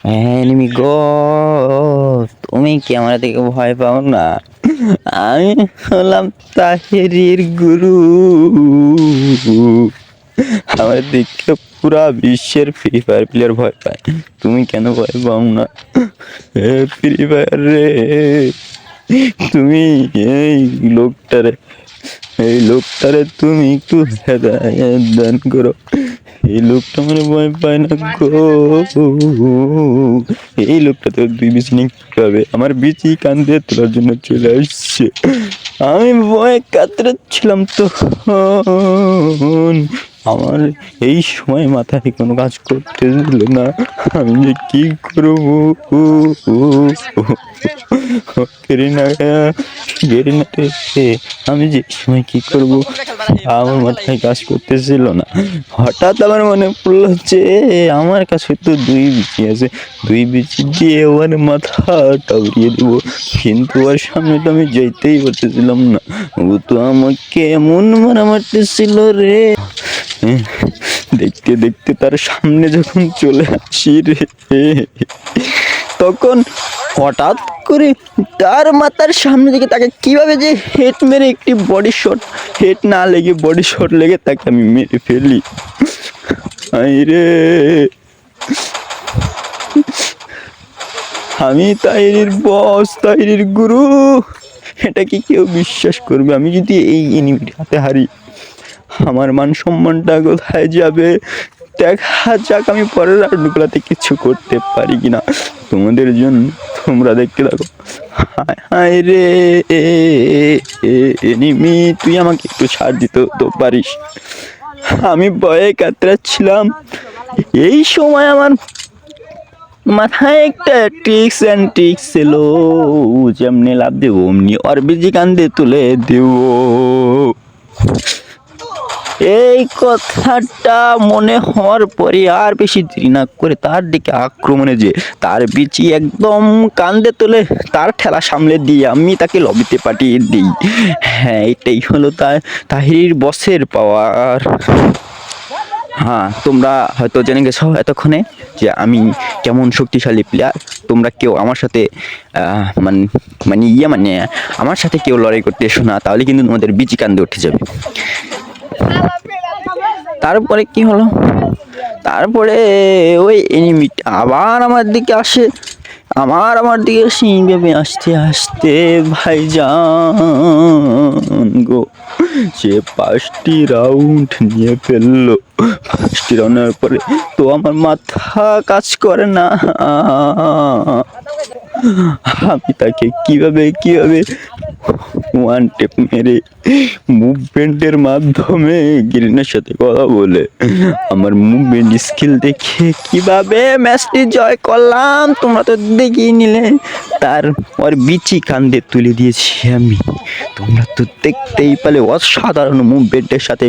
Enemy গো, তুমি কি আমার থেকে ভয় পাও না? আমি হলাম তাহেরির গুরু। আমার দেখলে পুরা বিশ্বের ফ্রি ফায়ার প্লেয়ার ভয় পায়, তুমি কেন ভয় পাও না? ফ্রি ফায়ার রে, তুমি এই লোকটারে তুমি একটু হেদায়েত দান করো। এই লোকটা মানে ভয় পায় না গো। এই লোকটা তো 2 বিচি নিয়ে কি হবে? আমার বিচি কান্দে তোলার জন্য চলে আসছে। আমি ভয়ে কাতরাচ্ছিলাম তখন। আমার এই সময় মাথায় কোনো কাজ করতে দিল না। আমি যে কি করবো? আমি যে সময় কি করব আমার মাথায় কাজ করতেছিল না। হঠাৎ আমার মনে পড়লো যে আমার কাছে তো 2 বিচি আছে, 2 বিচি দিয়ে ওর মাথাটা উড়িয়ে দেবো। কিন্তু ওর সামনে তো আমি যেতেই পারতেছিলাম না, ও তো আমাকে এমন মারা মারতেছিল রে। দেখতে দেখতে তার সামনে যখন চলে আসি রে, তখন হঠাৎ করে তার মাথার সামনে থেকে তাকে কিভাবে যে হেড মেরে একটি বডি শট, হেড না লেগে বডি শট লেগে তাকে আমি মেরে ফেলি। রে আমি তাহিরির বস, তাহিরির গুরু, এটা কি কেউ বিশ্বাস করবে? আমি যদি এই এনিমির হাতে হারি আমার মান সম্মানটা কোথায় যাবে? দেখা যাক আমি পরের রাউন্ডগুলোতে কিছু করতে পারি কিনা তোমাদের জন্য। তোমরা দেখতে থাকো। হায় রে এনিমি, তুই আমাকে একটু ছাড় দিতে তো পারিস? আমি ভয়ে কাতরাচ্ছিলাম। এই সময় আমার মাথায় একটা ট্রিক্স ছিল, যেমনি লাভ দেবো অমনি ওর বিজি কান্দে তুলে দেব। এই কথাটা মনে হওয়ার পরে আর বেশি দেরি না করে তার দিকে আক্রমণে যে তার বিচি একদম কান্দে তুলে তার ঠেলা সামলে দিয়ে আমি তাকে লবিতে পাঠিয়ে দিই। হ্যাঁ, এটাই হলো তাহিরির বসের পাওয়ার। হ্যাঁ, তোমরা হয়তো জেনে গেছো এতক্ষণে যে আমি কেমন শক্তিশালী প্লেয়ার। তোমরা কেউ আমার সাথে মানে আমার সাথে কেউ লড়াই করতে এসো না, তাহলে কিন্তু তোমাদের বিচি কান্দে উঠে যাবে। তারপরে কি হলো? তারপরে ওই এনিমিটা আবার আমার দিকে আসে, আমার দিকে ভেবে আসতে আসতে ভাইজান গো, সে 5টি রাউন্ড নিয়ে ফেললো। 5টি রাউন্ডের পরে তো আমার মাথা কাজ করে না। আমি তাকে কিভাবে ওয়ান টেপ মেরে মুভমেন্টের মাধ্যমে গ্রিনের সাথে কথা বলে আমার মুভমেন্ট স্কিল দেখে কিভাবে ম্যাচটি জয় করলাম তোমরা তো দেখিয়ে নিলে। তার ওর বিচি কান্দে তুলে দিয়েছি আমি, তোমরা তো দেখতেই পেলে অসাধারণ মুভমেন্টের সাথে।